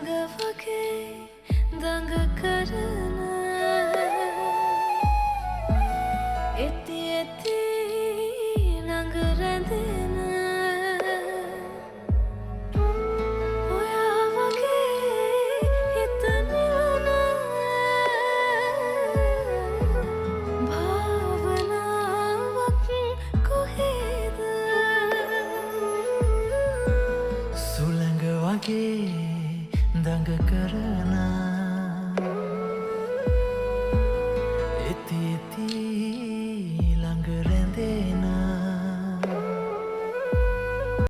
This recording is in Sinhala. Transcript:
වගේ දඟ කරන එති එති ළඟ රැඳෙන ඔයා වගේ හිත නිවන භාවනාවක් කොහෙද සුළඟ වගේ දඟ කරන